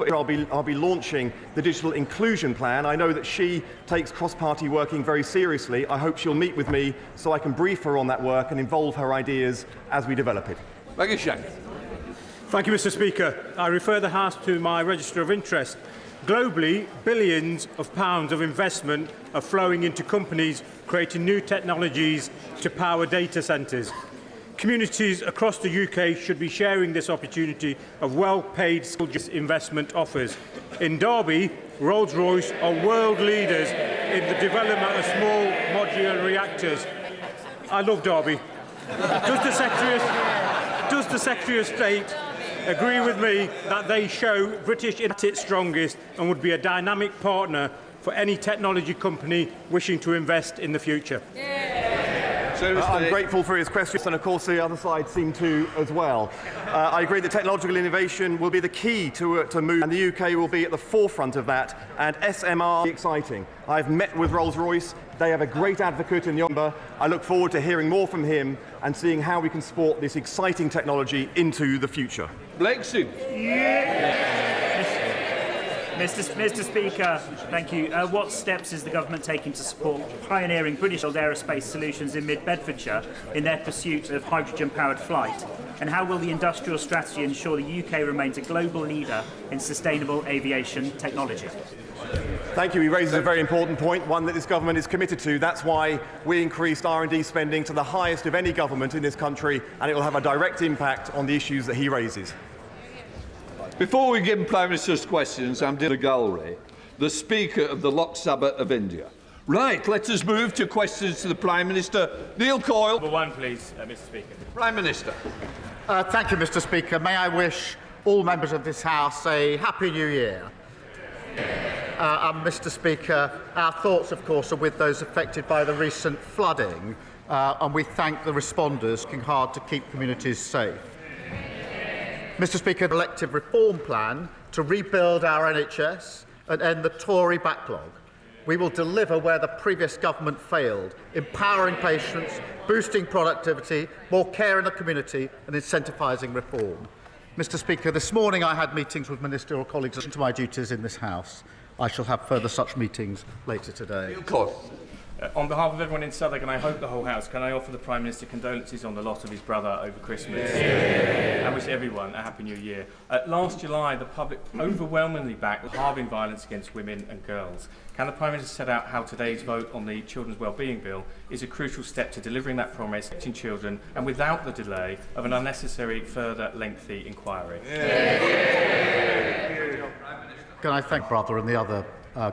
for I'll be launching the digital inclusion plan. I know that she takes cross-party working very seriously. I hope she'll meet with me so I can brief her on that work and involve her ideas as we develop it. Thank you, Mr. Speaker. I refer the House to my register of interest. Globally, billions of pounds of investment are flowing into companies creating new technologies to power data centres. Communities across the UK should be sharing this opportunity of well-paid investment offers. In Derby, Rolls-Royce are world leaders in the development of small modular reactors. I love Derby. Does the Secretary of State agree with me that they show British at its strongest and would be a dynamic partner for any technology company wishing to invest in the future? I'm grateful for his questions, and of course the other side seem to as well. I agree that technological innovation will be the key to move, and the UK will be at the forefront of that, and SMR is exciting. I've met with Rolls-Royce. They have a great advocate in the Ombudsman. I look forward to hearing more from him and seeing how we can support this exciting technology into the future. Mr. Speaker, thank you. What steps is the government taking to support pioneering British aerospace solutions in mid-Bedfordshire in their pursuit of hydrogen-powered flight? And how will the industrial strategy ensure the UK remains a global leader in sustainable aviation technology? Thank you. He raises a very important point, one that this government is committed to. That's why we increased R&D spending to the highest of any government in this country, and it will have a direct impact on the issues that he raises. Before we give Prime Minister's questions, I'm Dina Galway, the Speaker of the Lok Sabha of India. Right, let us move to questions to the Prime Minister. Neil Coyle. Number one, please, Mr. Speaker. Prime Minister. Thank you, Mr. Speaker. May I wish all members of this House a Happy New Year. Mr. Speaker, our thoughts, of course, are with those affected by the recent flooding, and we thank the responders working hard to keep communities safe. Mr. Speaker, an elective reform plan to rebuild our NHS and end the Tory backlog. We will deliver where the previous government failed, empowering patients, boosting productivity, more care in the community and incentivising reform. Mr. Speaker, this morning I had meetings with ministerial colleagues to my duties in this House. I shall have further such meetings later today. On behalf of everyone in Southwark, and I hope the whole House, can I offer the Prime Minister condolences on the loss of his brother over Christmas and wish everyone a Happy New Year. Last July, the public overwhelmingly backed halving violence against women and girls. Can the Prime Minister set out how today's vote on the Children's Wellbeing Bill is a crucial step to delivering that promise, protecting children, and without the delay of an unnecessary further lengthy inquiry? Can I thank brother and the other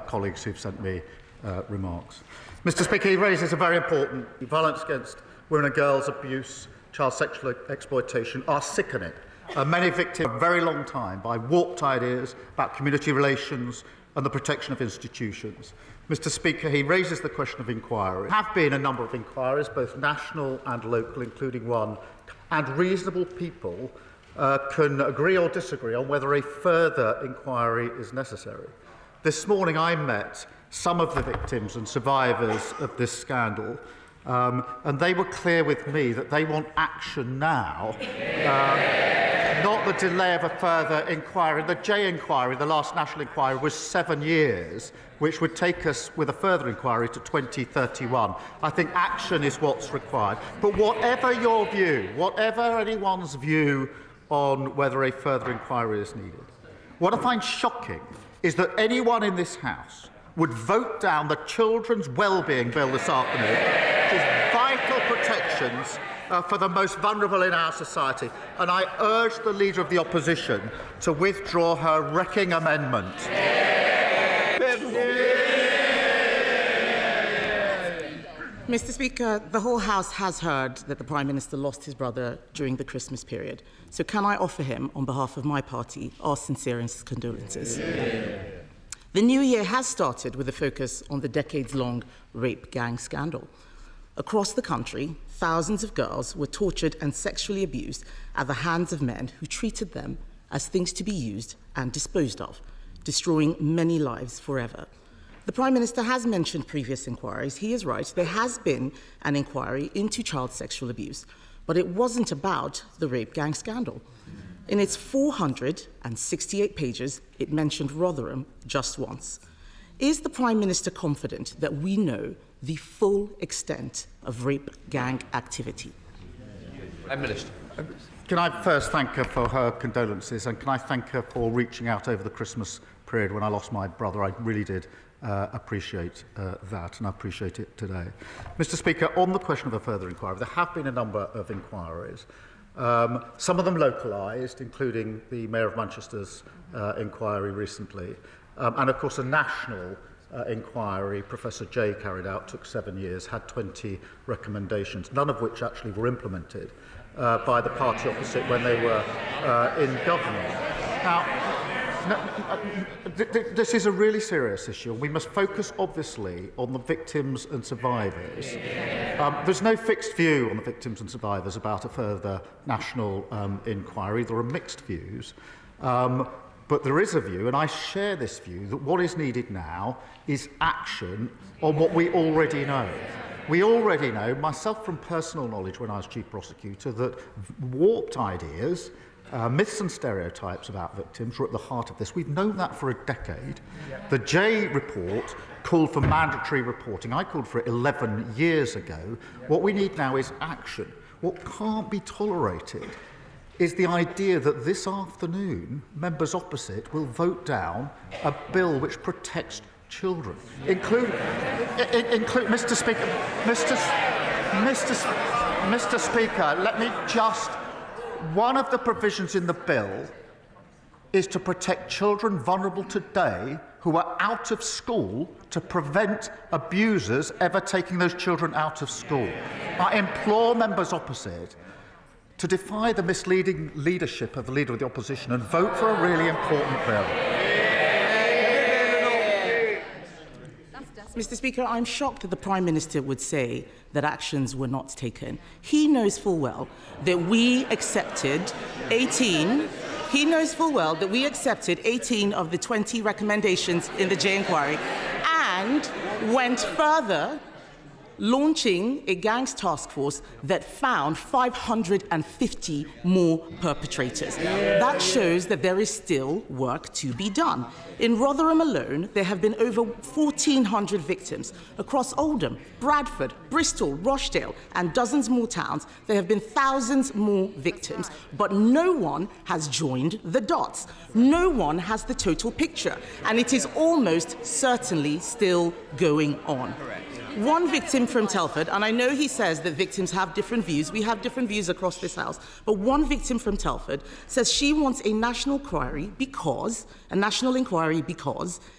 colleagues who've sent me remarks. Mr. Speaker, he raises a very important violence against women and girls, abuse, child sexual exploitation are sickening. Many victims for a very long time by warped ideas about community relations and the protection of institutions. Mr. Speaker, he raises the question of inquiry. There have been a number of inquiries, both national and local, including one, and reasonable people can agree or disagree on whether a further inquiry is necessary. This morning I met some of the victims and survivors of this scandal, and they were clear with me that they want action now, not the delay of a further inquiry. The J inquiry, the last national inquiry, was 7 years, which would take us with a further inquiry to 2031. I think action is what's required. But whatever your view, whatever anyone's view on whether a further inquiry is needed, what I find shocking is that anyone in this House would vote down the Children's Wellbeing Bill this afternoon, which is vital protections for the most vulnerable in our society. And I urge the Leader of the Opposition to withdraw her wrecking amendment. Mr. Speaker, the whole House has heard that the Prime Minister lost his brother during the Christmas period. So can I offer him, on behalf of my party, our sincerest condolences? The new year has started with a focus on the decades-long rape gang scandal. Across the country, thousands of girls were tortured and sexually abused at the hands of men who treated them as things to be used and disposed of, destroying many lives forever. The Prime Minister has mentioned previous inquiries. He is right. There has been an inquiry into child sexual abuse, but it wasn't about the rape gang scandal. In its 468 pages, it mentioned Rotherham just once. Is the Prime Minister confident that we know the full extent of rape gang activity? Prime Minister. Can I first thank her for her condolences, and can I thank her for reaching out over the Christmas period when I lost my brother? I really did appreciate that, and I appreciate it today. Mr. Speaker, on the question of a further inquiry, there have been a number of inquiries, some of them localised, including the Mayor of Manchester's inquiry recently, and of course a national inquiry Professor Jay carried out, took 7 years, had 20 recommendations, none of which actually were implemented by the party opposite when they were in government. Now, this is a really serious issue. We must focus, obviously, on the victims and survivors. There's no fixed view on the victims and survivors about a further national inquiry. There are mixed views. But there is a view, and I share this view, that what is needed now is action on what we already know. We already know, myself from personal knowledge when I was Chief Prosecutor, that warped ideas, myths and stereotypes about victims were at the heart of this. We've known that for a decade. The Jay report called for mandatory reporting. I called for it 11 years ago. What we need now is action. What can't be tolerated is the idea that this afternoon members opposite will vote down a bill which protects children, include Mr. Speaker, Mr. Speaker, let me just. One of the provisions in the bill is to protect children vulnerable today who are out of school to prevent abusers ever taking those children out of school. I implore members opposite to defy the misleading leadership of the Leader of the Opposition and vote for a really important bill. Mr. Speaker, I'm shocked that the Prime Minister would say that actions were not taken. He knows full well that we accepted 18. He knows full well that we accepted 18 of the 20 recommendations in the Jay inquiry and went further, launching a gangs task force that found 550 more perpetrators. That shows that there is still work to be done. In Rotherham alone, there have been over 1,400 victims. Across Oldham, Bradford, Bristol, Rochdale, and dozens more towns, there have been thousands more victims, but no one has joined the dots. No one has the total picture, and it is almost certainly still going on. One victim from Telford, and I know he says that victims have different views. We have different views across this House. But one victim from Telford says she wants a national inquiry because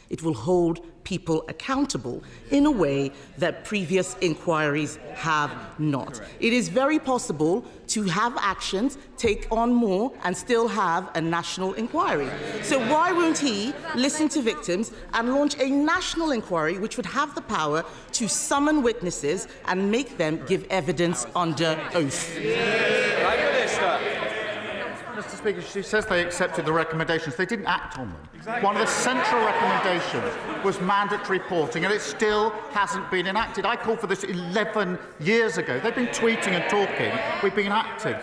it will hold people accountable in a way that previous inquiries have not. Correct. It is very possible to have actions, take on more, and still have a national inquiry. So why won't he listen to victims and launch a national inquiry which would have the power to summon witnesses and make them give evidence under oath? Prime Minister. Mr. Speaker, she says they accepted the recommendations. They didn't act on them. Exactly. One of the central recommendations was mandatory reporting, and it still hasn't been enacted. I called for this 11 years ago. They've been tweeting and talking. We've been acting.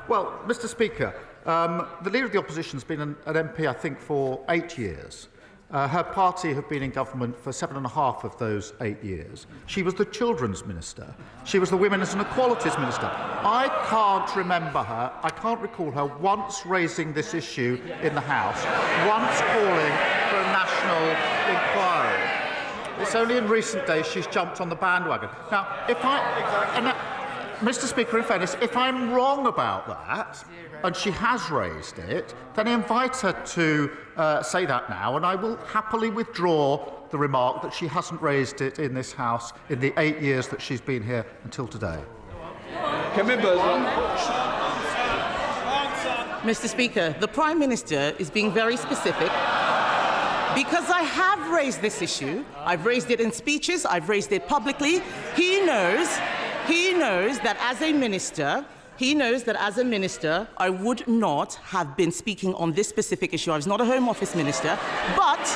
Well, Mr. Speaker, the Leader of the Opposition has been an MP, I think, for 8 years. Her party have been in government for 7.5 of those 8 years. She was the Children's Minister. She was the Women's and Equalities Minister. I can't recall her once raising this issue in the House, once calling for a national inquiry. It's only in recent days she's jumped on the bandwagon. Now, Mr. Speaker, in fairness, if I'm wrong about that, and she has raised it, then I invite her to say that now, and I will happily withdraw the remark that she hasn't raised it in this House in the 8 years that she's been here until today. Mr. Speaker, the Prime Minister is being very specific because I have raised this issue. I've raised it in speeches. I've raised it publicly. He knows that as a minister, I would not have been speaking on this specific issue. I was not a Home Office minister. But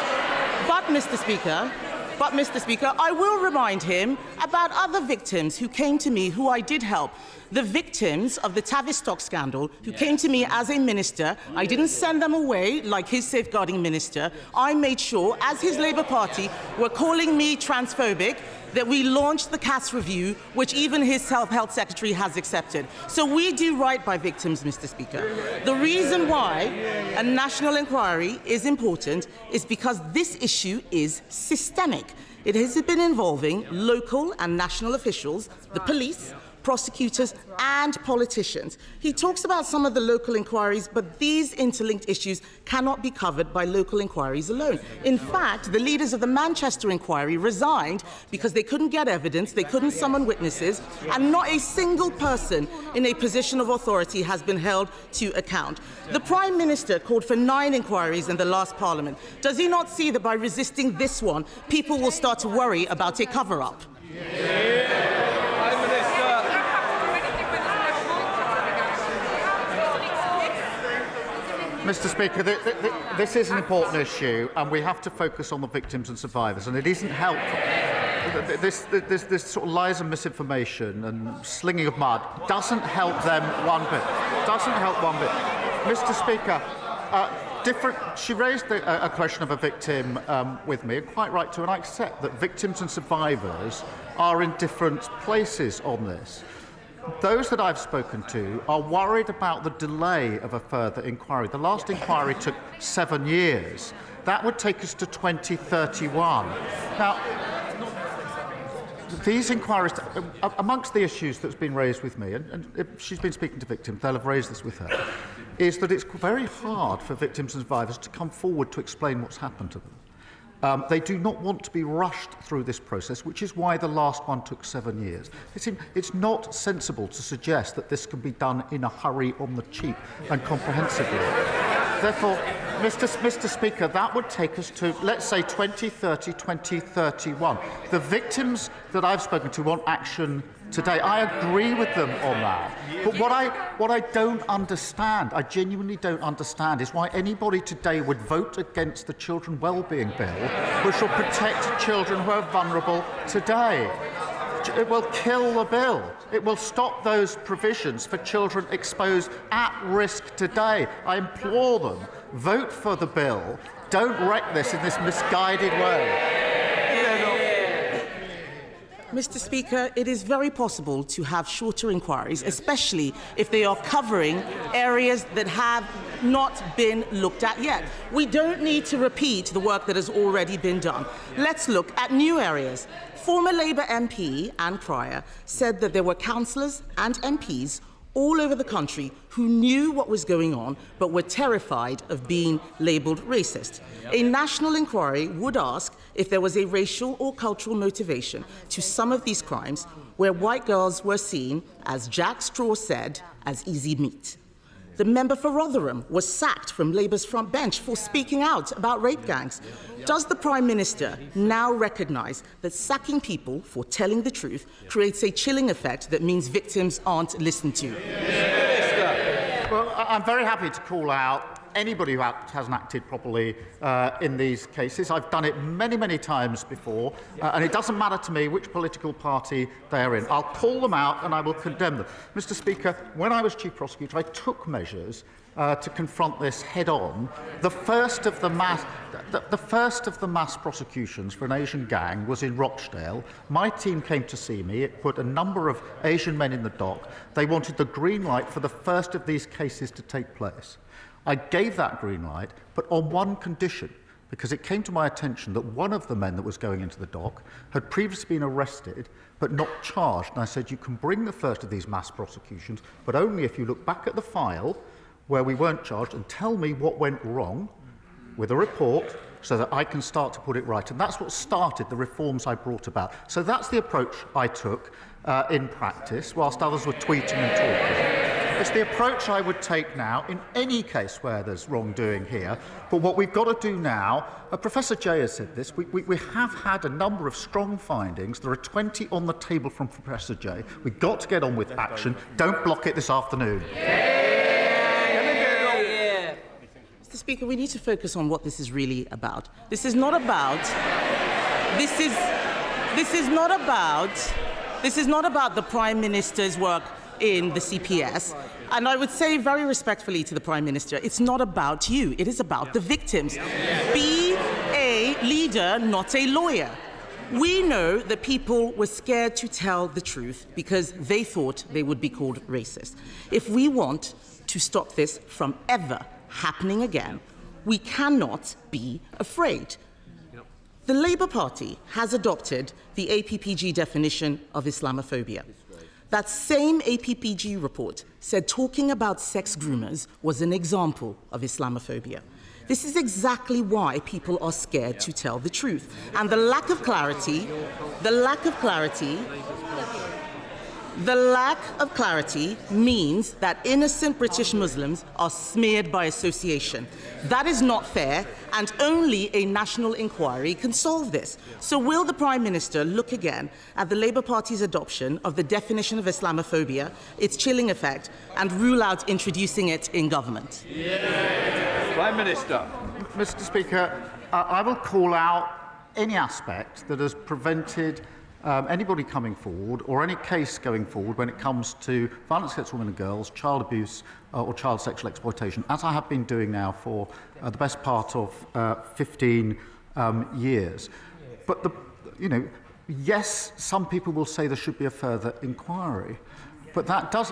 Mr. Speaker, I will remind him about other victims who came to me, who I did help. The victims of the Tavistock scandal, who came to me as a minister, I didn't send them away like his safeguarding minister. I made sure, as his Labour Party were calling me transphobic, that we launched the CAS review, which even his health secretary has accepted. So we do right by victims, Mr. Speaker. The reason why a national inquiry is important is because this issue is systemic. It has been involving local and national officials, the police, prosecutors and politicians. He talks about some of the local inquiries, but these interlinked issues cannot be covered by local inquiries alone. In fact, the leaders of the Manchester inquiry resigned because they couldn't get evidence, they couldn't summon witnesses, and not a single person in a position of authority has been held to account. The Prime Minister called for 9 inquiries in the last Parliament. Does he not see that by resisting this one, people will start to worry about a cover-up? Mr. Speaker, this is an important issue, and we have to focus on the victims and survivors, and it isn't helpful. This sort of lies and misinformation and slinging of mud doesn't help them one bit. Doesn't help one bit. Mr. Speaker, she raised a question of a victim with me, and quite right to, and I accept that victims and survivors are in different places on this. Those that I've spoken to are worried about the delay of a further inquiry. The last inquiry took 7 years. That would take us to 2031. Now, these inquiries, amongst the issues that's been raised with me, and if she's been speaking to victims, they'll have raised this with her, is that it's very hard for victims and survivors to come forward to explain what's happened to them. They do not want to be rushed through this process, which is why the last one took 7 years. It's not sensible to suggest that this can be done in a hurry, on the cheap and comprehensively. Therefore, Mr. Speaker, that would take us to, let's say, 2030, 2031. The victims that I've spoken to want action today. I agree with them on that. But what I don't understand, I genuinely don't understand, is why anybody today would vote against the Children Wellbeing Bill, which will protect children who are vulnerable today. It will kill the bill. It will stop those provisions for children exposed at risk today. I implore them, vote for the bill. Don't wreck this in this misguided way. Mr. Speaker, it is very possible to have shorter inquiries, especially if they are covering areas that have not been looked at yet. We don't need to repeat the work that has already been done. Let's look at new areas. Former Labour MP Anne Pryor said that there were councillors and MPs all over the country who knew what was going on but were terrified of being labelled racist. A national inquiry would ask if there was a racial or cultural motivation to some of these crimes where white girls were seen, as Jack Straw said, as easy meat. The member for Rotherham was sacked from Labour's front bench for speaking out about rape gangs. Does the Prime Minister now recognise that sacking people for telling the truth creates a chilling effect that means victims aren't listened to? Well, I'm very happy to call out anybody who hasn't acted properly in these cases. I've done it many, many times before, and it doesn't matter to me which political party they're in. I'll call them out and I will condemn them. Mr. Speaker, when I was Chief Prosecutor, I took measures to confront this head-on. The first of the mass prosecutions for an Asian gang was in Rochdale. My team came to see me. It put a number of Asian men in the dock. They wanted the green light for the first of these cases to take place. I gave that green light, but on one condition, because it came to my attention that one of the men that was going into the dock had previously been arrested but not charged. And I said, you can bring the first of these mass prosecutions, but only if you look back at the file where we weren't charged and tell me what went wrong with a report so that I can start to put it right. And that's what started the reforms I brought about. So that's the approach I took in practice, whilst others were tweeting and talking. It's the approach I would take now in any case where there's wrongdoing here. But what we've got to do now, Professor Jay has said this, we have had a number of strong findings. There are 20 on the table from Professor Jay. We've got to get on with action. Don't block it this afternoon. Mr. Speaker, we need to focus on what this is really about. This is not about the Prime Minister's work in the CPS. And I would say very respectfully to the Prime Minister, it's not about you, it is about the victims. Be a leader, not a lawyer. We know that people were scared to tell the truth because they thought they would be called racist. If we want to stop this from ever happening again, we cannot be afraid. The Labour Party has adopted the APPG definition of Islamophobia. That same APPG report said talking about sex groomers was an example of Islamophobia. This is exactly why people are scared to tell the truth. And the lack of clarity means that innocent British Muslims are smeared by association. That is not fair, and only a national inquiry can solve this. So will the Prime Minister look again at the Labour Party's adoption of the definition of Islamophobia, its chilling effect, and rule out introducing it in government? Prime Minister. Mr. Speaker, I will call out any aspect that has prevented anybody coming forward or any case going forward when it comes to violence against women and girls, child abuse or child sexual exploitation, as I have been doing now for the best part of 15 years. But, yes, some people will say there should be a further inquiry. But that does,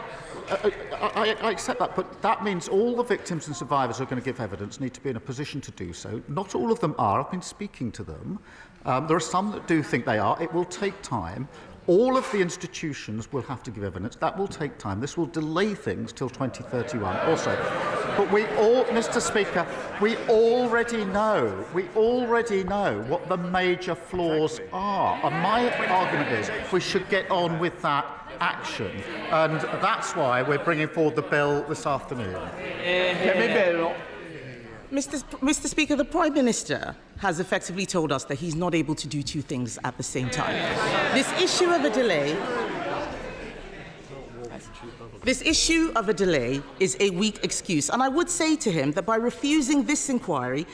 I accept that, but that means all the victims and survivors who are going to give evidence need to be in a position to do so. Not all of them are. I've been speaking to them. There are some that do think they are. It will take time. All of the institutions will have to give evidence. That will take time. This will delay things till 2031 also. But we all, Mr. Speaker, we already know what the major flaws are. And my argument is we should get on with that action, and that's why we're bringing forward the bill this afternoon. Mr. Speaker, the Prime Minister has effectively told us that he's not able to do two things at the same time. This issue of a delay is a weak excuse, and I would say to him that by refusing this inquiry,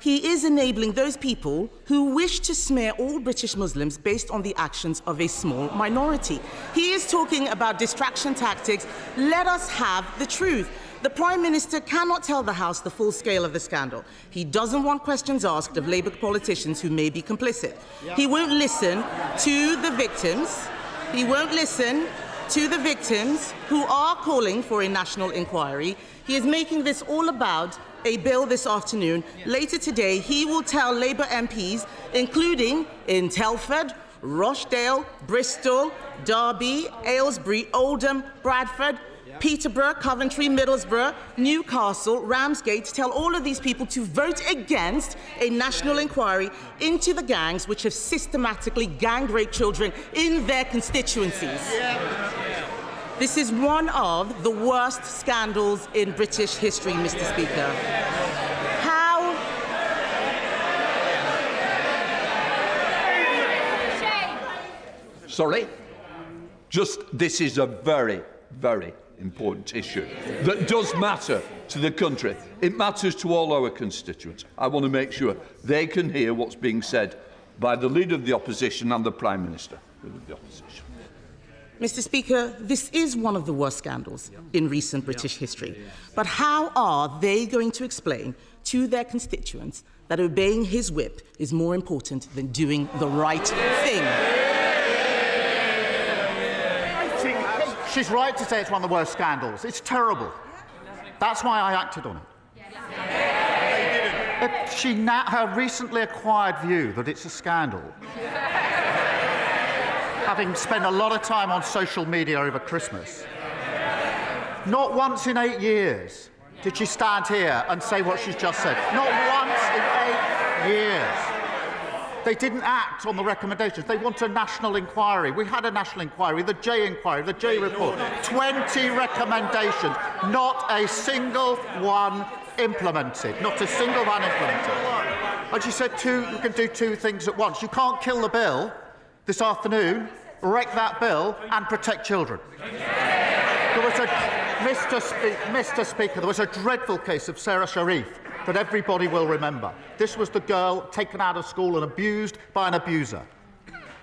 he is enabling those people who wish to smear all British Muslims based on the actions of a small minority. He is talking about distraction tactics. Let us have the truth. The Prime Minister cannot tell the House the full scale of the scandal. He doesn't want questions asked of Labour politicians who may be complicit. He won't listen to the victims. He won't listen to the victims who are calling for a national inquiry. He is making this all about a bill this afternoon. Later today, he will tell Labour MPs, including in Telford, Rochdale, Bristol, Derby, Aylesbury, Oldham, Bradford, Peterborough, Coventry, Middlesbrough, Newcastle, Ramsgate, to tell all of these people to vote against a national inquiry into the gangs which have systematically gang-raped children in their constituencies. This is one of the worst scandals in British history, Mr. Speaker. Sorry? This is a very, very important issue that does matter to the country. It matters to all our constituents. I want to make sure they can hear what's being said by the Leader of the Opposition and the Prime Minister of the Opposition. Mr. Speaker, this is one of the worst scandals in recent British history. But how are they going to explain to their constituents that obeying his whip is more important than doing the right thing? She's right to say it's one of the worst scandals. It's terrible. That's why I acted on it. Her recently acquired view that it's a scandal, having spent a lot of time on social media over Christmas, not once in 8 years did she stand here and say what she's just said. Not once in 8 years. They didn't act on the recommendations. They want a national inquiry. We had a national inquiry, the J inquiry, the J report. 20 recommendations, not a single one implemented. Not a single one implemented. And she said you can do two things at once. You can't kill the bill this afternoon, wreck that bill, and protect children. There was Mr. Speaker, there was a dreadful case of Sarah Sharif that everybody will remember. This was the girl taken out of school and abused by an abuser.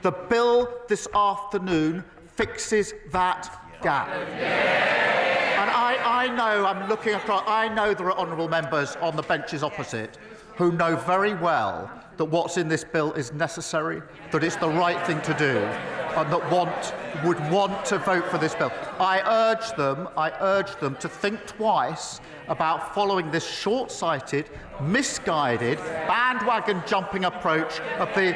The bill this afternoon fixes that gap. And I know, I'm looking across, I know there are honourable members on the benches opposite who know very well that what's in this bill is necessary, that it's the right thing to do, and that would want to vote for this bill. I urge them to think twice about following this short-sighted, misguided, bandwagon-jumping approach of the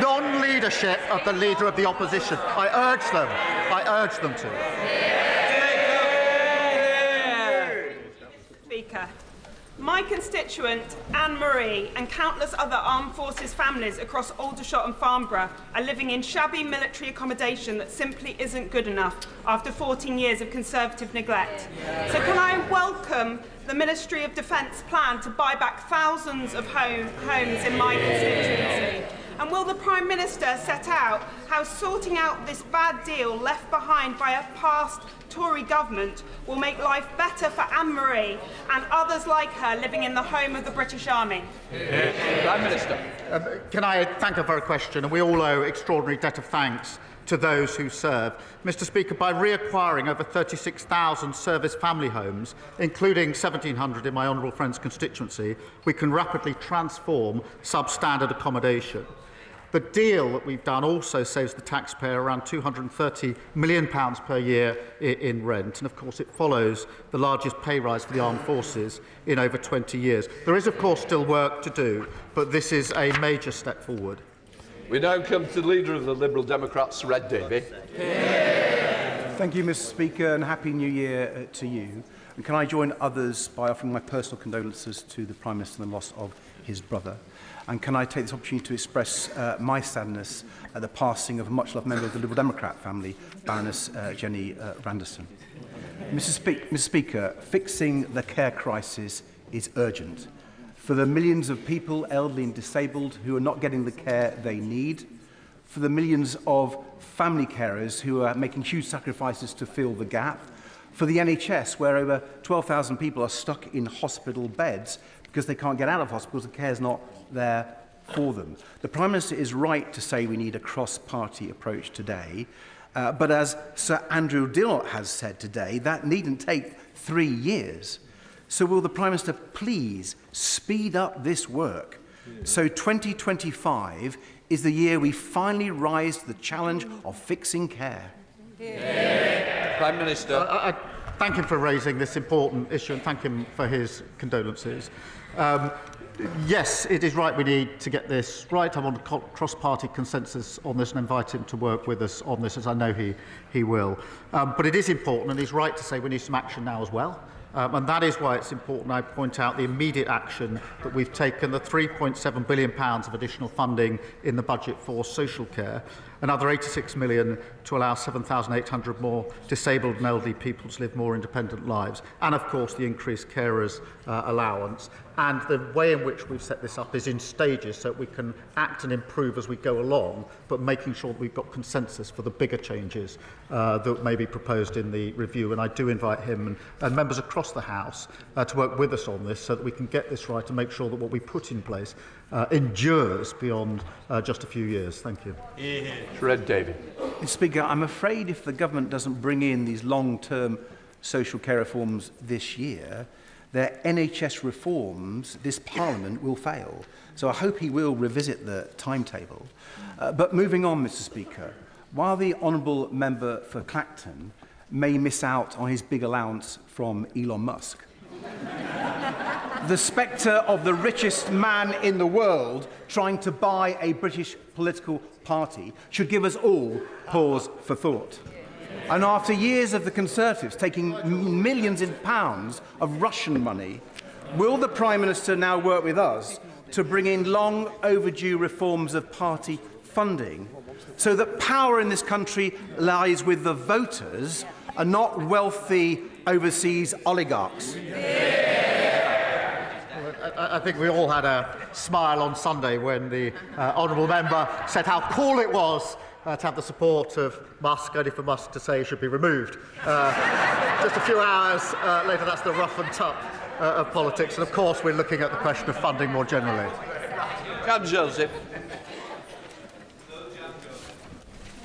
non-leadership of the Leader of the Opposition. I urge them to. Speaker, my constituent, Anne-Marie, and countless other armed forces families across Aldershot and Farnborough are living in shabby military accommodation that simply isn't good enough after 14 years of Conservative neglect. So can I welcome the Ministry of Defence plan to buy back thousands of homes in my constituency? And will the Prime Minister set out how sorting out this bad deal left behind by a past Tory government will make life better for Anne-Marie and others like her living in the home of the British Army? Prime Minister. Can I thank her for her question? And we all owe extraordinary debt of thanks to those who serve. Mr. Speaker, by reacquiring over 36,000 service family homes, including 1,700 in my honourable friend's constituency, we can rapidly transform substandard accommodation. The deal that we've done also saves the taxpayer around £230 million per year in rent, and of course it follows the largest pay rise for the armed forces in over 20 years. There is of course still work to do, but this is a major step forward. We now come to the Leader of the Liberal Democrats, Red Davey. Thank you, Mr. Speaker, and Happy New Year to you. And can I join others by offering my personal condolences to the Prime Minister on the loss of his brother? And can I take this opportunity to express my sadness at the passing of a much-loved member of the Liberal Democrat family, Baroness Jenny Randerson. Mr. Speaker, fixing the care crisis is urgent. For the millions of people, elderly and disabled, who are not getting the care they need, for the millions of family carers who are making huge sacrifices to fill the gap, for the NHS, where over 12,000 people are stuck in hospital beds because they can't get out of hospitals, the care is not there for them. The Prime Minister is right to say we need a cross-party approach today, but as Sir Andrew Dillot has said today, that needn't take 3 years. So will the Prime Minister please speed up this work so 2025 is the year we finally rise to the challenge of fixing care? Prime Minister. I thank him for raising this important issue and thank him for his condolences. Yes, it is right we need to get this right. I'm on a cross-party consensus on this and invite him to work with us on this, as I know he will. But it is important, and he's right to say we need some action now as well. And that is why it's important I point out the immediate action that we've taken, the £3.7 billion of additional funding in the budget for social care, another £86 million to allow 7,800 more disabled and elderly people to live more independent lives, and of course the increased carers allowance. And the way in which we've set this up is in stages so that we can act and improve as we go along, but making sure that we've got consensus for the bigger changes that may be proposed in the review. And I do invite him and members across the House to work with us on this so that we can get this right and make sure that what we put in place endures beyond just a few years. Thank you. Red David. Mr. Speaker, I'm afraid if the government doesn't bring in these long-term social care reforms this year, their NHS reforms, this Parliament will fail. So I hope he will revisit the timetable. But moving on, Mr. Speaker, while the honourable member for Clacton may miss out on his big allowance from Elon Musk, the spectre of the richest man in the world trying to buy a British political party should give us all pause for thought. And after years of the Conservatives taking millions in pounds of Russian money, will the Prime Minister now work with us to bring in long overdue reforms of party funding so that power in this country lies with the voters and not wealthy overseas oligarchs? I think we all had a smile on Sunday when the honourable member said how cool it was to have the support of Musk, only for Musk to say he should be removed. Just a few hours later, that's the rough and tough of politics. And of course, we're looking at the question of funding more generally. Joseph.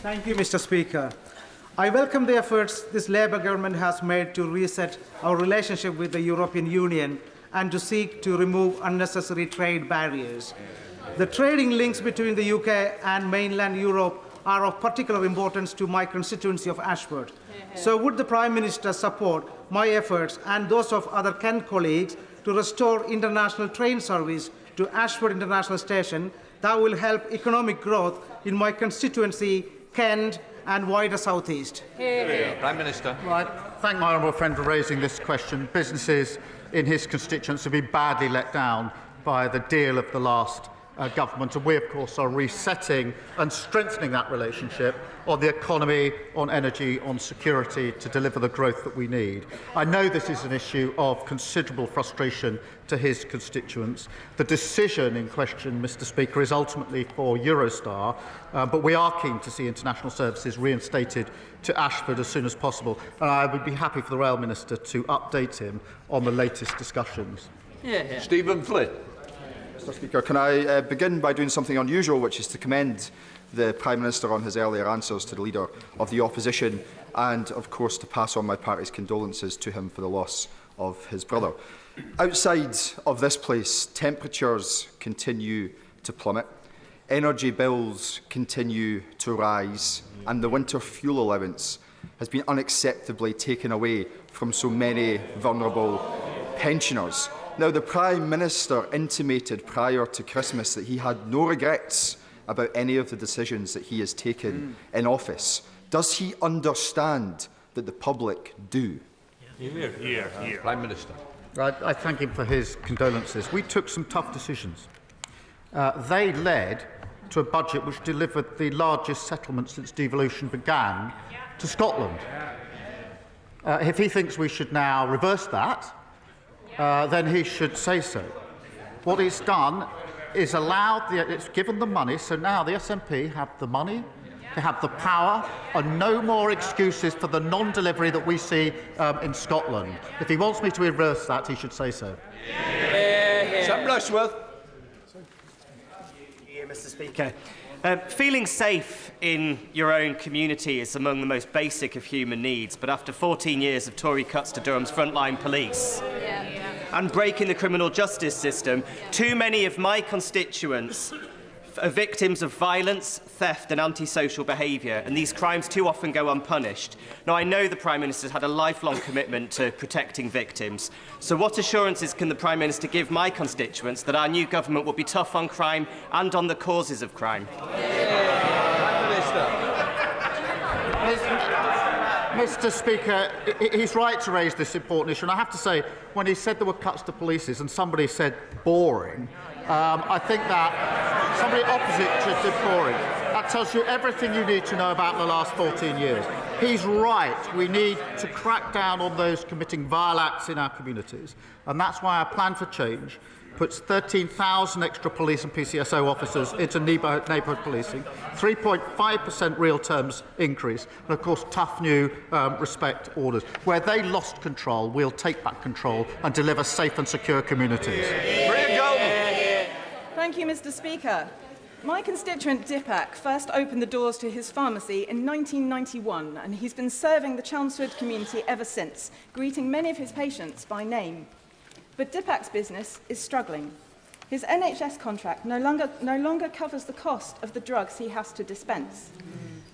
Thank you, Mr. Speaker. I welcome the efforts this Labour government has made to reset our relationship with the European Union and to seek to remove unnecessary trade barriers. The trading links between the UK and mainland Europe are of particular importance to my constituency of Ashford. So would the Prime Minister support my efforts and those of other Kent colleagues to restore international train service to Ashford International Station that will help economic growth in my constituency, Kent, and wider South East? Prime Minister. Right. Thank my honourable friend for raising this question. Businesses in his constituents have been badly let down by the deal of the last government, and we, of course, are resetting and strengthening that relationship on the economy, on energy, on security to deliver the growth that we need. I know this is an issue of considerable frustration to his constituents. The decision in question, Mr. Speaker, is ultimately for Eurostar, but we are keen to see international services reinstated to Ashford as soon as possible, and I would be happy for the Rail Minister to update him on the latest discussions. Stephen Flynn. Mr. Speaker, can I begin by doing something unusual, which is to commend the Prime Minister on his earlier answers to the Leader of the Opposition and, of course, to pass on my party's condolences to him for the loss of his brother. Outside of this place, temperatures continue to plummet, energy bills continue to rise, and the winter fuel allowance has been unacceptably taken away from so many vulnerable pensioners. Now, the Prime Minister intimated prior to Christmas that he had no regrets about any of the decisions that he has taken in office. Does he understand that the public do? Prime Minister. I thank him for his condolences. We took some tough decisions. They led to a budget which delivered the largest settlement since devolution began to Scotland. If he thinks we should now reverse that, then he should say so. What he's done is it's given the money, so now the SNP have the money, they have the power, and no more excuses for the non-delivery that we see in Scotland. If he wants me to reverse that, he should say so. Sam Rushworth. Mr. Speaker. Feeling safe in your own community is among the most basic of human needs, but after 14 years of Tory cuts to Durham's frontline police and breaking the criminal justice system, too many of my constituents are victims of violence, theft and antisocial behaviour, and these crimes too often go unpunished. Now, I know the Prime Minister's had a lifelong commitment to protecting victims, so what assurances can the Prime Minister give my constituents that our new government will be tough on crime and on the causes of crime? Prime Minister. Mr. Speaker, he's right to raise this important issue, and I have to say, when he said there were cuts to polices and somebody said boring, I think that somebody opposite just did boring. That tells you everything you need to know about the last 14 years. He's right. We need to crack down on those committing vile acts in our communities. And that's why our plan for change puts 13,000 extra police and PCSO officers into neighbourhood policing, 3.5% real terms increase, and of course tough new respect orders. Where they lost control, we'll take back control and deliver safe and secure communities. Thank you, Mr. Speaker. My constituent Dipak first opened the doors to his pharmacy in 1991, and he's been serving the Chelmsford community ever since, greeting many of his patients by name. But Dipak's business is struggling. His NHS contract no longer covers the cost of the drugs he has to dispense.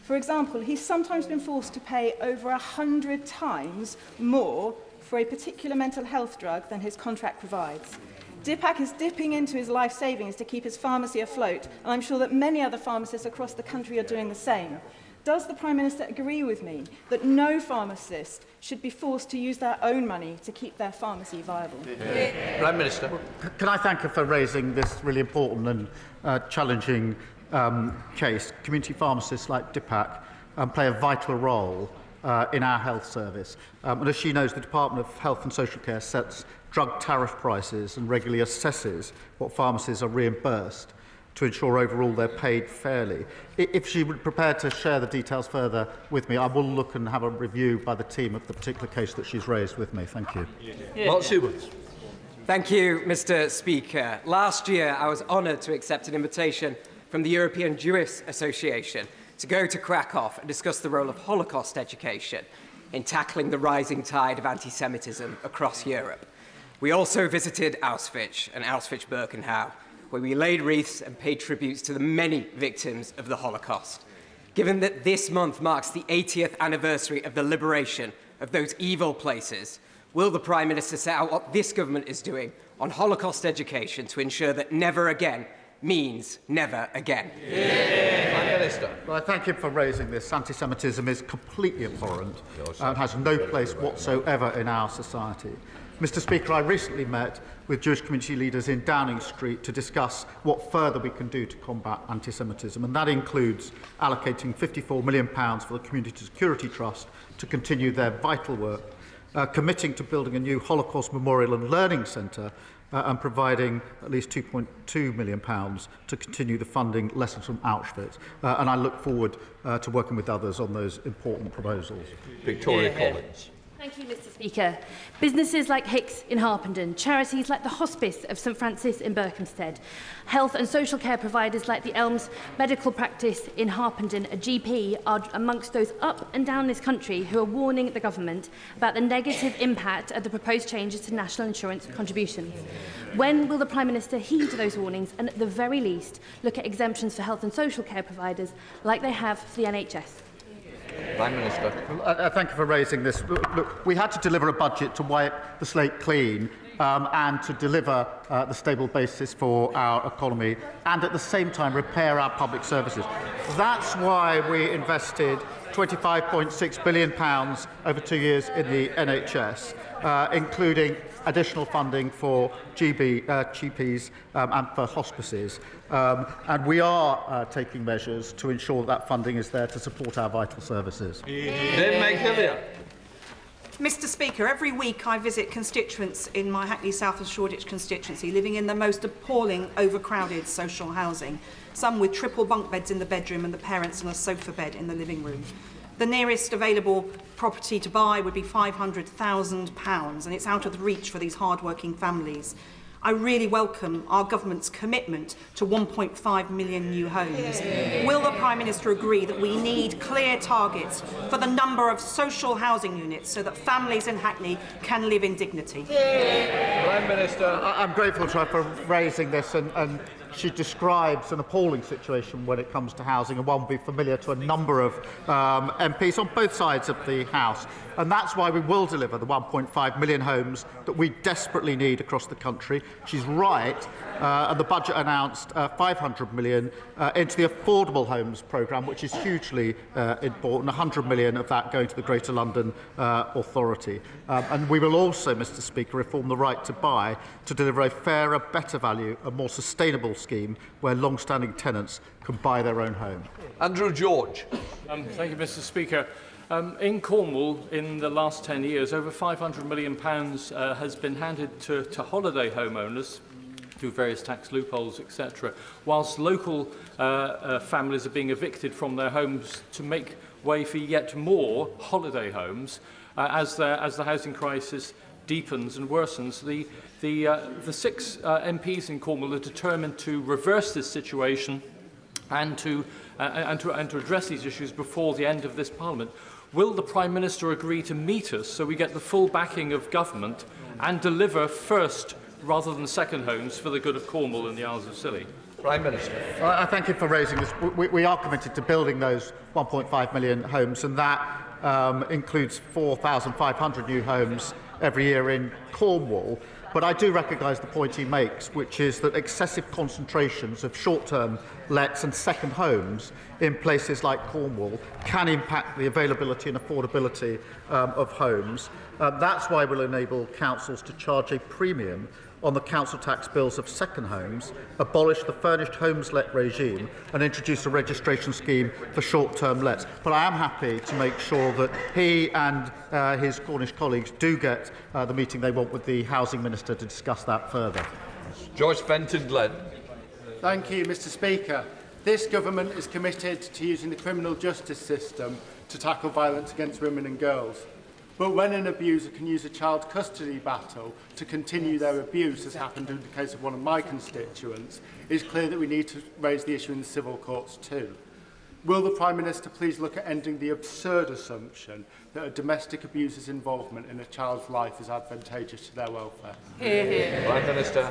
For example, he's sometimes been forced to pay over 100 times more for a particular mental health drug than his contract provides. Dipak is dipping into his life savings to keep his pharmacy afloat, and I'm sure that many other pharmacists across the country are doing the same. Does the Prime Minister agree with me that no pharmacist should be forced to use their own money to keep their pharmacy viable? Prime Minister. Can I thank her for raising this really important and challenging case? Community pharmacists like Dipak play a vital role in our health service. And as she knows, the Department of Health and Social Care sets drug tariff prices and regularly assesses what pharmacies are reimbursed to ensure overall they're paid fairly. If she would prepare to share the details further with me, I will look and have a review by the team of the particular case that she's raised with me. Thank you. Mark Seward. Thank you, Mr. Speaker. Last year, I was honoured to accept an invitation from the European Jewish Association to go to Krakow and discuss the role of Holocaust education in tackling the rising tide of anti-Semitism across Europe. We also visited Auschwitz and Auschwitz-Birkenau, where we laid wreaths and paid tributes to the many victims of the Holocaust. Given that this month marks the 80th anniversary of the liberation of those evil places, will the Prime Minister set out what this government is doing on Holocaust education to ensure that never again means never again? Prime Minister. Well, I thank him for raising this. Anti-Semitism is completely abhorrent and has no place whatsoever in our society. Mr. Speaker, I recently met with Jewish community leaders in Downing Street to discuss what further we can do to combat anti-Semitism, and that includes allocating £54 million for the Community Security Trust to continue their vital work, committing to building a new Holocaust Memorial and Learning Centre, and providing at least £2.2 million to continue the funding lessons from Auschwitz. And I look forward to working with others on those important proposals. Victoria Collins. Thank you, Mr. Speaker. Businesses like Hicks in Harpenden, charities like the Hospice of St Francis in Berkhamsted, health and social care providers like the Elms Medical Practice in Harpenden, a GP, are amongst those up and down this country who are warning the government about the negative impact of the proposed changes to national insurance contributions. When will the Prime Minister heed those warnings and, at the very least, look at exemptions for health and social care providers like they have for the NHS? Prime Minister. Thank you for raising this. Look, we had to deliver a budget to wipe the slate clean and to deliver the stable basis for our economy and at the same time repair our public services. That's why we invested £25.6 billion over 2 years in the NHS, including additional funding for GPs and for hospices. And we are taking measures to ensure that funding is there to support our vital services. Mr. Speaker, every week I visit constituents in my Hackney South and Shoreditch constituency living in the most appalling overcrowded social housing, some with triple bunk beds in the bedroom and the parents on a sofa bed in the living room. The nearest available property to buy would be £500,000, and it's out of the reach for these hard-working families. I really welcome our government's commitment to 1.5 million new homes. Will the Prime Minister agree that we need clear targets for the number of social housing units so that families in Hackney can live in dignity? Prime Minister. I'm grateful to her for raising this, and she describes an appalling situation when it comes to housing, and one will be familiar to a number of MPs on both sides of the House. And that's why we will deliver the 1.5 million homes that we desperately need across the country. She's right, and the budget announced 500 million into the Affordable Homes programme, which is hugely important, 100 million of that going to the Greater London Authority. And we will also, Mr. Speaker, reform the right to buy to deliver a fairer, better value, a more sustainable scheme where long-standing tenants can buy their own home. Andrew George. Thank you, Mr. Speaker. In Cornwall, in the last 10 years, over £500 million has been handed to holiday homeowners through various tax loopholes, etc., whilst local families are being evicted from their homes to make way for yet more holiday homes as the housing crisis deepens and worsens. The six MPs in Cornwall are determined to reverse this situation and to address these issues before the end of this Parliament. Will the Prime Minister agree to meet us so we get the full backing of government and deliver first rather than second homes for the good of Cornwall and the Isles of Scilly? Prime Minister. I thank you for raising this. We are committed to building those 1.5 million homes, and that includes 4,500 new homes every year in Cornwall. But I do recognise the point he makes, which is that excessive concentrations of short-term lets and second homes in places like Cornwall can impact the availability and affordability of homes. That's why we'll enable councils to charge a premium on the council tax bills of second homes, abolish the furnished homes let regime and introduce a registration scheme for short-term lets. But I am happy to make sure that he and his Cornish colleagues do get the meeting they want with the Housing Minister to discuss that further. Joyce Fenton-Glenn. Thank you, Mr. Speaker. This government is committed to using the criminal justice system to tackle violence against women and girls. But when an abuser can use a child custody battle to continue their abuse, as happened in the case of one of my constituents, it is clear that we need to raise the issue in the civil courts too. Will the Prime Minister please look at ending the absurd assumption that a domestic abuser's involvement in a child's life is advantageous to their welfare? Prime Minister.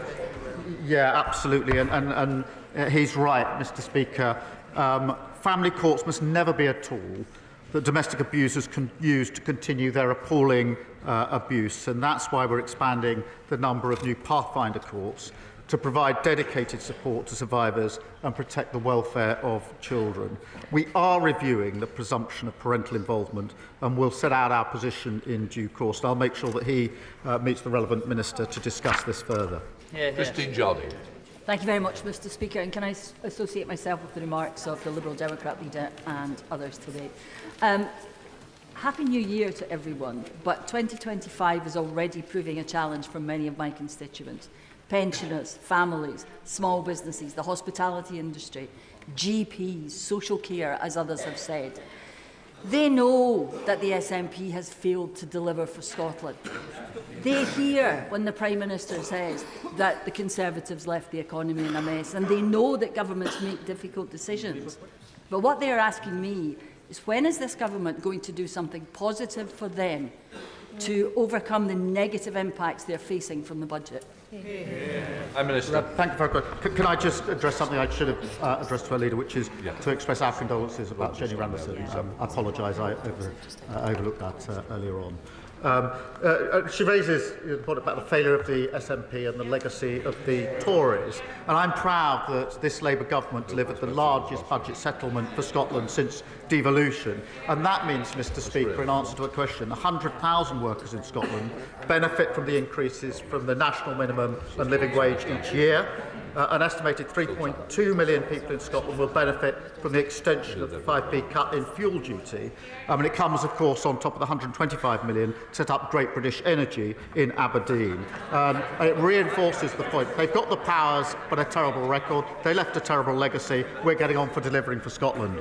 Yeah, absolutely. And he's right, Mr. Speaker. Family courts must never be a tool that domestic abusers can use to continue their appalling abuse. And that's why we're expanding the number of new Pathfinder courts to provide dedicated support to survivors and protect the welfare of children. We are reviewing the presumption of parental involvement and will set out our position in due course. I'll make sure that he meets the relevant minister to discuss this further. Christine Jolly. Thank you very much, Mr. Speaker. And can I associate myself with the remarks of the Liberal Democrat leader and others today? Happy New Year to everyone, but 2025 is already proving a challenge for many of my constituents. Pensioners, families, small businesses, the hospitality industry, GPs, social care, as others have said. They know that the SNP has failed to deliver for Scotland. They hear when the Prime Minister says that the Conservatives left the economy in a mess, and they know that governments make difficult decisions. But what they are asking me is, when is this government going to do something positive for them to overcome the negative impacts they're facing from the budget? Prime Minister. Thank you very much. Can I just address something I should have addressed to our leader, which is to express our condolences about Jenny Randerson. I apologise, I overlooked that earlier on. She raises the point about the failure of the SNP and the legacy of the Tories, and I'm proud that this Labour government delivered the largest budget settlement for Scotland since devolution, and that means, Mr. Speaker, in answer to a question, 100,000 workers in Scotland benefit from the increases from the national minimum and living wage each year. An estimated 3.2 million people in Scotland will benefit from the extension of the 5p cut in fuel duty. And it comes, of course, on top of the 125 million set up Great British Energy in Aberdeen. And it reinforces the point. They've got the powers, but a terrible record. They left a terrible legacy. We're getting on for delivering for Scotland.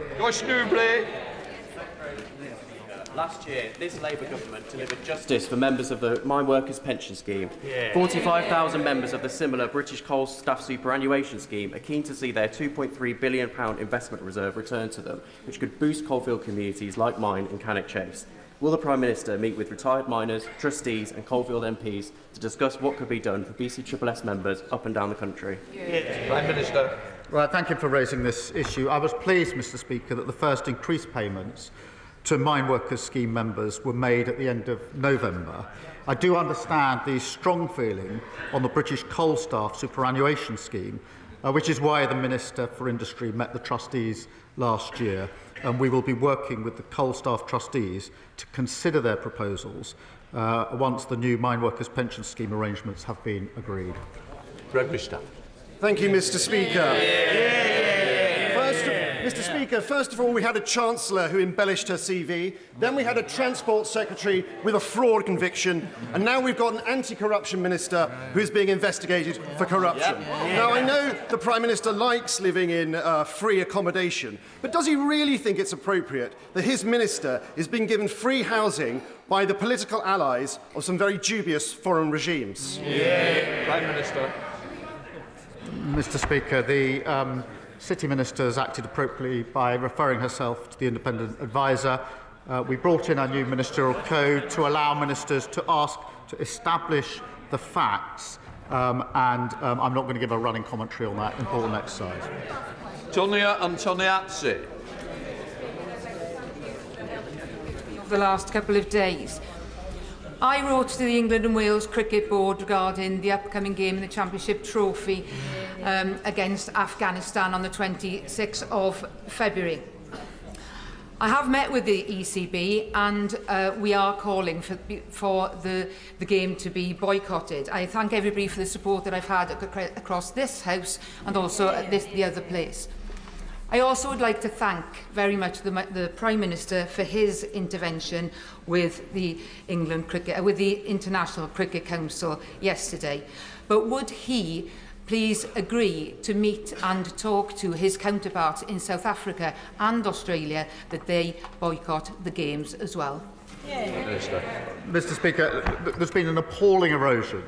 Last year, this Labour government delivered justice for members of the Mine Workers Pension Scheme. 45,000 members of the similar British Coal Staff Superannuation Scheme are keen to see their £2.3 billion investment reserve returned to them, which could boost coalfield communities like mine and Cannock Chase. Will the Prime Minister meet with retired miners, trustees and coalfield MPs to discuss what could be done for BCSS members up and down the country? Prime Minister. Right, thank you for raising this issue. I was pleased, Mr. Speaker, that the first increased payments to Mine Workers Scheme members were made at the end of November. I do understand the strong feeling on the British Coal Staff Superannuation Scheme, which is why the Minister for Industry met the trustees last year, and we will be working with the coal staff trustees to consider their proposals once the new Mine Workers Pension Scheme arrangements have been agreed. Thank you, Mr. Speaker. Mr. Speaker, first of all, we had a Chancellor who embellished her CV, then we had a Transport Secretary with a fraud conviction, and now we've got an anti-corruption minister who is being investigated for corruption. Now, I know the Prime Minister likes living in free accommodation, but does he really think it's appropriate that his minister is being given free housing by the political allies of some very dubious foreign regimes? Prime Minister. Mr. Speaker, the City Minister has acted appropriately by referring herself to the independent adviser. We brought in our new ministerial code to allow ministers to ask to establish the facts, and I'm not going to give a running commentary on that important exercise. Tonia Antoniazzi. The last couple of days, I wrote to the England and Wales Cricket Board regarding the upcoming game in the Championship Trophy against Afghanistan on the 26th of February. I have met with the ECB and we are calling for the game to be boycotted. I thank everybody for the support that I've had across this House and also at the other place. I also would like to thank very much the Prime Minister for his intervention with the International Cricket Council yesterday. But would he please agree to meet and talk to his counterparts in South Africa and Australia that they boycott the Games as well? Mr. Speaker, there's been an appalling erosion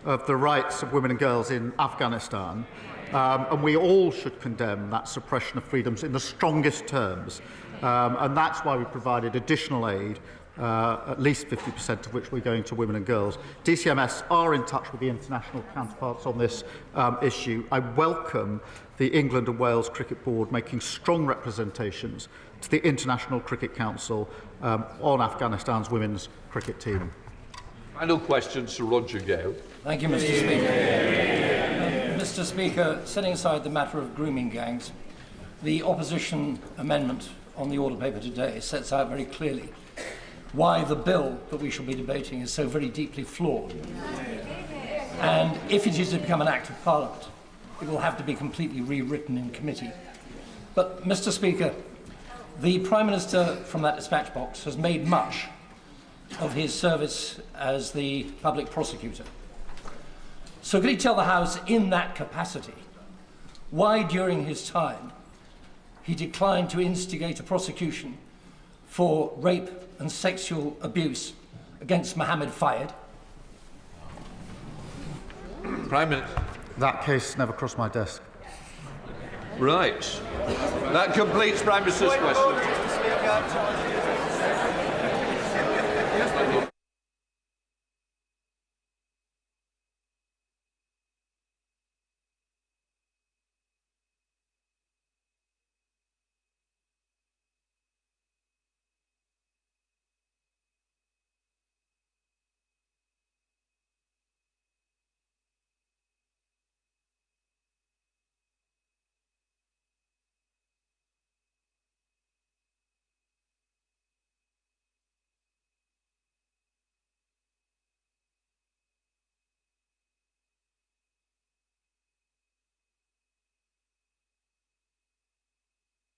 of the rights of women and girls in Afghanistan. And we all should condemn that suppression of freedoms in the strongest terms. And that's why we provided additional aid, at least 50% of which we're going to women and girls. DCMS are in touch with the international counterparts on this issue. I welcome the England and Wales Cricket Board making strong representations to the International Cricket Council on Afghanistan's women's cricket team. Final question to Roger Gale. Thank you, Mr. Speaker. Mr. Speaker, setting aside the matter of grooming gangs, the opposition amendment on the order paper today sets out very clearly why the bill that we shall be debating is so very deeply flawed. And if it is to become an Act of Parliament, it will have to be completely rewritten in committee. But, Mr. Speaker, the Prime Minister from that dispatch box has made much of his service as the public prosecutor. So could he tell the House in that capacity why during his time he declined to instigate a prosecution for rape and sexual abuse against Mohammed Fayed? Prime Minister. That case never crossed my desk. Right. That completes Prime Minister's question.